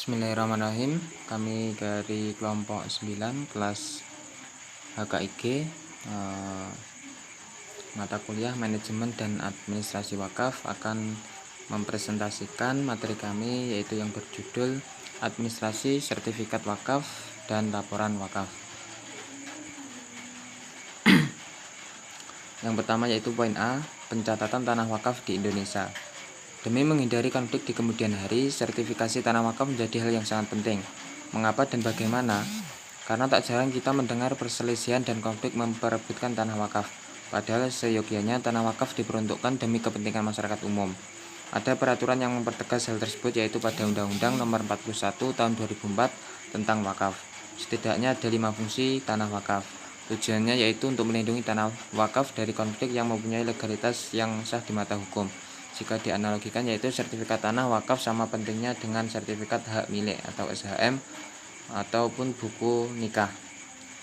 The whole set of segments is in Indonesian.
Bismillahirrahmanirrahim. Kami dari kelompok 9 kelas HKIG, mata kuliah Manajemen dan Administrasi Wakaf akan mempresentasikan materi kami, yaitu yang berjudul Administrasi Sertifikat Wakaf dan Laporan Wakaf. Yang pertama yaitu poin A, pencatatan tanah wakaf di Indonesia. Demi menghindari konflik di kemudian hari, sertifikasi tanah wakaf menjadi hal yang sangat penting. Mengapa dan bagaimana? Karena tak jarang kita mendengar perselisihan dan konflik memperebutkan tanah wakaf. Padahal seyogianya tanah wakaf diperuntukkan demi kepentingan masyarakat umum. Ada peraturan yang mempertegas hal tersebut, yaitu pada Undang-Undang Nomor 41 Tahun 2004 tentang wakaf. Setidaknya ada 5 fungsi tanah wakaf. Tujuannya yaitu untuk melindungi tanah wakaf dari konflik yang mempunyai legalitas yang sah di mata hukum. Jika dianalogikan, yaitu sertifikat tanah wakaf sama pentingnya dengan sertifikat hak milik atau SHM ataupun buku nikah.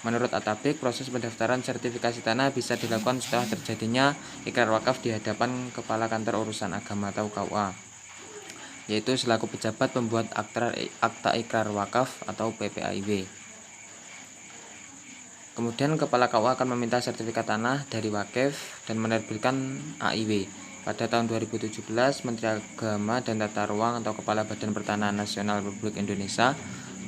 Menurut Atabik, proses pendaftaran sertifikasi tanah bisa dilakukan setelah terjadinya ikrar wakaf di hadapan Kepala Kantor Urusan Agama atau KUA, yaitu selaku pejabat pembuat akta ikrar wakaf atau PPAIW. Kemudian Kepala KUA akan meminta sertifikat tanah dari wakif dan menerbitkan AIW. Pada tahun 2017, Menteri Agama dan Tata Ruang atau Kepala Badan Pertanahan Nasional Republik Indonesia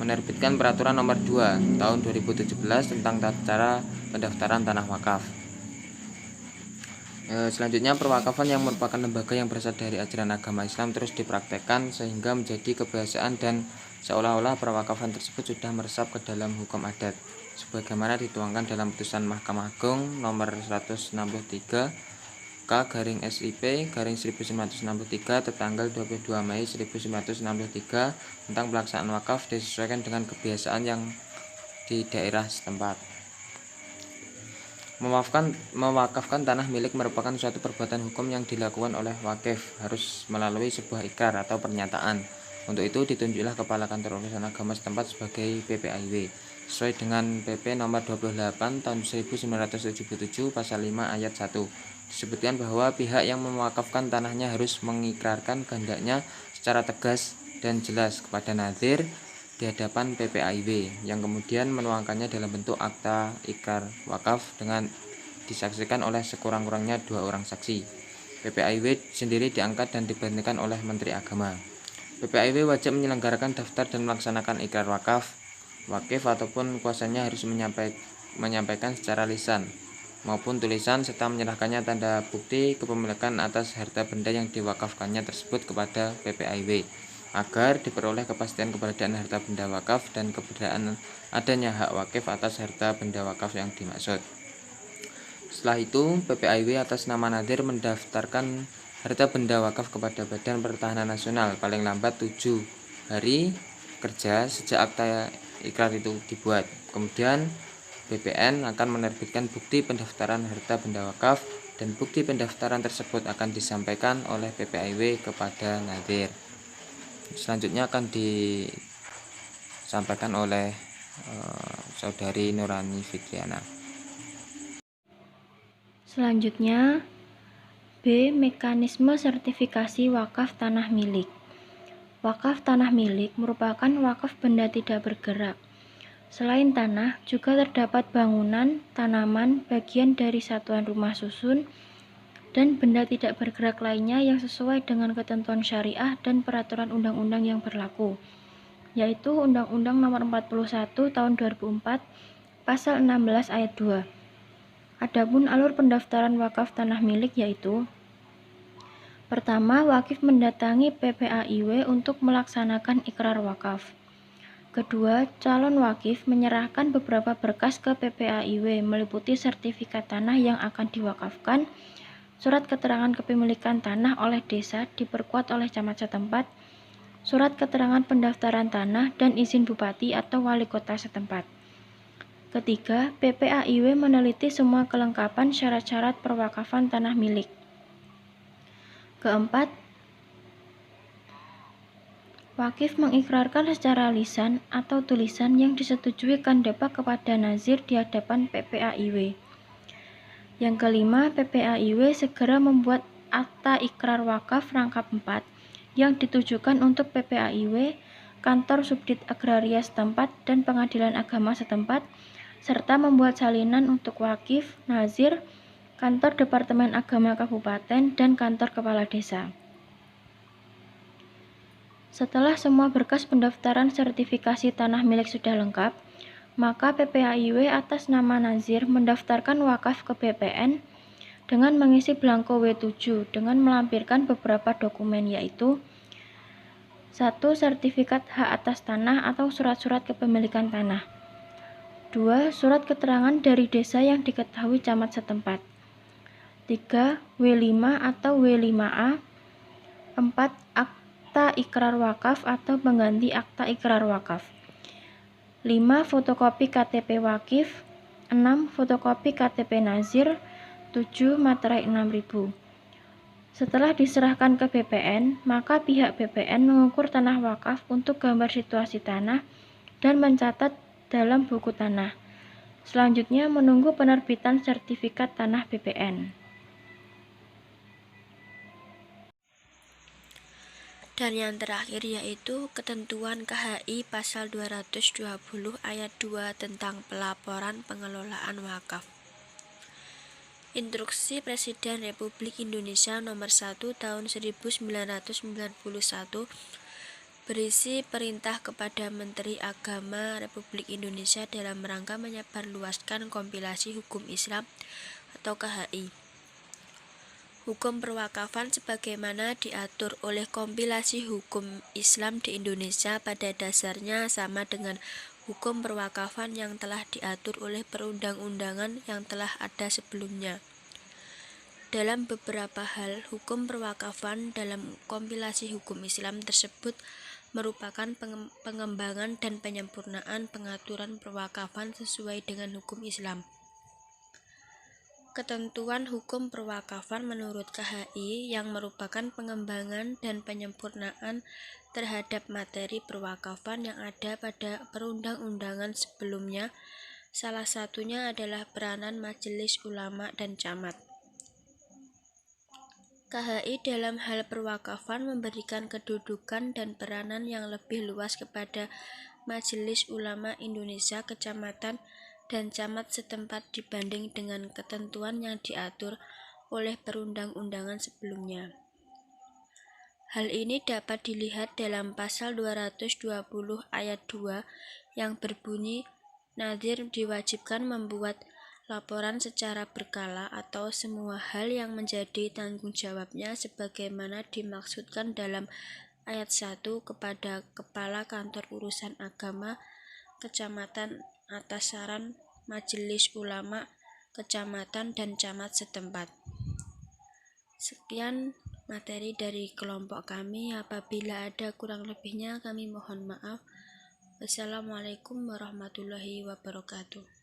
menerbitkan Peraturan Nomor 2 Tahun 2017 tentang tata cara pendaftaran tanah wakaf. Selanjutnya, perwakafan yang merupakan lembaga yang berasal dari ajaran agama Islam terus dipraktekkan sehingga menjadi kebiasaan dan seolah-olah perwakafan tersebut sudah meresap ke dalam hukum adat, sebagaimana dituangkan dalam putusan Mahkamah Agung nomor 163 K/SIP/1963 tertanggal 22 Mei 1963 tentang pelaksanaan wakaf disesuaikan dengan kebiasaan yang di daerah setempat. Mewakafkan tanah milik merupakan suatu perbuatan hukum yang dilakukan oleh wakif, harus melalui sebuah ikrar atau pernyataan. Untuk itu ditunjuklah Kepala Kantor Urusan Agama setempat sebagai PPAIW sesuai dengan PP nomor 28 tahun 1977 pasal 5 ayat 1. Disebutkan bahwa pihak yang mewakafkan tanahnya harus mengikrarkan kehendaknya secara tegas dan jelas kepada nazir di hadapan PPAIW yang kemudian menuangkannya dalam bentuk akta ikrar wakaf dengan disaksikan oleh sekurang-kurangnya 2 orang saksi. PPAIW sendiri diangkat dan diberhentikan oleh Menteri Agama. PPAIW wajib menyelenggarakan daftar dan melaksanakan ikrar wakaf. Wakif ataupun kuasanya harus menyampaikan secara lisan maupun tulisan serta menyerahkannya tanda bukti kepemilikan atas harta benda yang diwakafkannya tersebut kepada PPAIW agar diperoleh kepastian keberadaan harta benda wakaf dan keberadaan adanya hak wakif atas harta benda wakaf yang dimaksud. Setelah itu, PPAIW atas nama Nadir mendaftarkan harta benda wakaf kepada Badan Pertahanan Nasional paling lambat 7 hari kerja sejak akta ikrar itu dibuat. Kemudian BPN akan menerbitkan bukti pendaftaran harta benda wakaf dan bukti pendaftaran tersebut akan disampaikan oleh PPAIW kepada Nadir. Selanjutnya akan disampaikan oleh Saudari Nurani Fitriana. Selanjutnya, B. Mekanisme sertifikasi wakaf tanah milik. Wakaf tanah milik merupakan wakaf benda tidak bergerak. Selain tanah, juga terdapat bangunan, tanaman, bagian dari satuan rumah susun, dan benda tidak bergerak lainnya yang sesuai dengan ketentuan syariah dan peraturan undang-undang yang berlaku, yaitu Undang-Undang Nomor 41 Tahun 2004, Pasal 16 Ayat 2. Adapun alur pendaftaran wakaf tanah milik yaitu: pertama, wakif mendatangi PPAIW untuk melaksanakan ikrar wakaf. Kedua, calon wakif menyerahkan beberapa berkas ke PPAIW meliputi sertifikat tanah yang akan diwakafkan, surat keterangan kepemilikan tanah oleh desa diperkuat oleh camat setempat, surat keterangan pendaftaran tanah, dan izin bupati atau wali kota setempat. Ketiga, PPAIW meneliti semua kelengkapan syarat-syarat perwakafan tanah milik. Keempat, wakif mengikrarkan secara lisan atau tulisan yang disetujui kandepak kepada nazir di hadapan PPAIW. Yang kelima, PPAIW segera membuat akta ikrar wakaf rangkap 4 yang ditujukan untuk PPAIW kantor subdit agraria setempat dan pengadilan agama setempat, serta membuat salinan untuk wakif, nazir, kantor departemen agama kabupaten, dan kantor kepala desa. Setelah semua berkas pendaftaran sertifikasi tanah milik sudah lengkap, maka PPAIW atas nama nazir mendaftarkan wakaf ke BPN dengan mengisi belangko W7 dengan melampirkan beberapa dokumen, yaitu 1. Sertifikat hak atas tanah atau surat-surat kepemilikan tanah. 2. Surat keterangan dari desa yang diketahui camat setempat. 3. W5 atau W5A. 4. Akta ikrar wakaf atau pengganti akta ikrar wakaf. 5. Fotokopi KTP wakif. 6. Fotokopi KTP nazir. 7. Materai 6.000. Setelah diserahkan ke BPN, maka pihak BPN mengukur tanah wakaf untuk gambar situasi tanah dan mencatat dalam buku tanah. Selanjutnya menunggu penerbitan sertifikat tanah BPN. Dan yang terakhir yaitu ketentuan KHI pasal 220 ayat 2 tentang pelaporan pengelolaan wakaf. Instruksi Presiden Republik Indonesia Nomor 1 Tahun 1991 berisi perintah kepada Menteri Agama Republik Indonesia dalam rangka menyebarluaskan kompilasi hukum Islam atau KHI. Hukum perwakafan sebagaimana diatur oleh kompilasi hukum Islam di Indonesia pada dasarnya sama dengan hukum perwakafan yang telah diatur oleh perundang-undangan yang telah ada sebelumnya. Dalam beberapa hal, hukum perwakafan dalam kompilasi hukum Islam tersebut merupakan pengembangan dan penyempurnaan pengaturan perwakafan sesuai dengan hukum Islam. Ketentuan hukum perwakafan menurut KHI yang merupakan pengembangan dan penyempurnaan terhadap materi perwakafan yang ada pada perundang-undangan sebelumnya, salah satunya adalah peranan majelis ulama dan camat. KHI dalam hal perwakafan memberikan kedudukan dan peranan yang lebih luas kepada Majelis Ulama Indonesia, kecamatan, dan camat setempat dibanding dengan ketentuan yang diatur oleh perundang-undangan sebelumnya. Hal ini dapat dilihat dalam pasal 220 ayat 2 yang berbunyi nazir diwajibkan membuat laporan secara berkala atau semua hal yang menjadi tanggung jawabnya sebagaimana dimaksudkan dalam ayat 1 kepada Kepala Kantor Urusan Agama Kecamatan atas saran Majelis Ulama Kecamatan dan Camat setempat. Sekian materi dari kelompok kami. Apabila ada kurang lebihnya kami mohon maaf. Wassalamualaikum warahmatullahi wabarakatuh.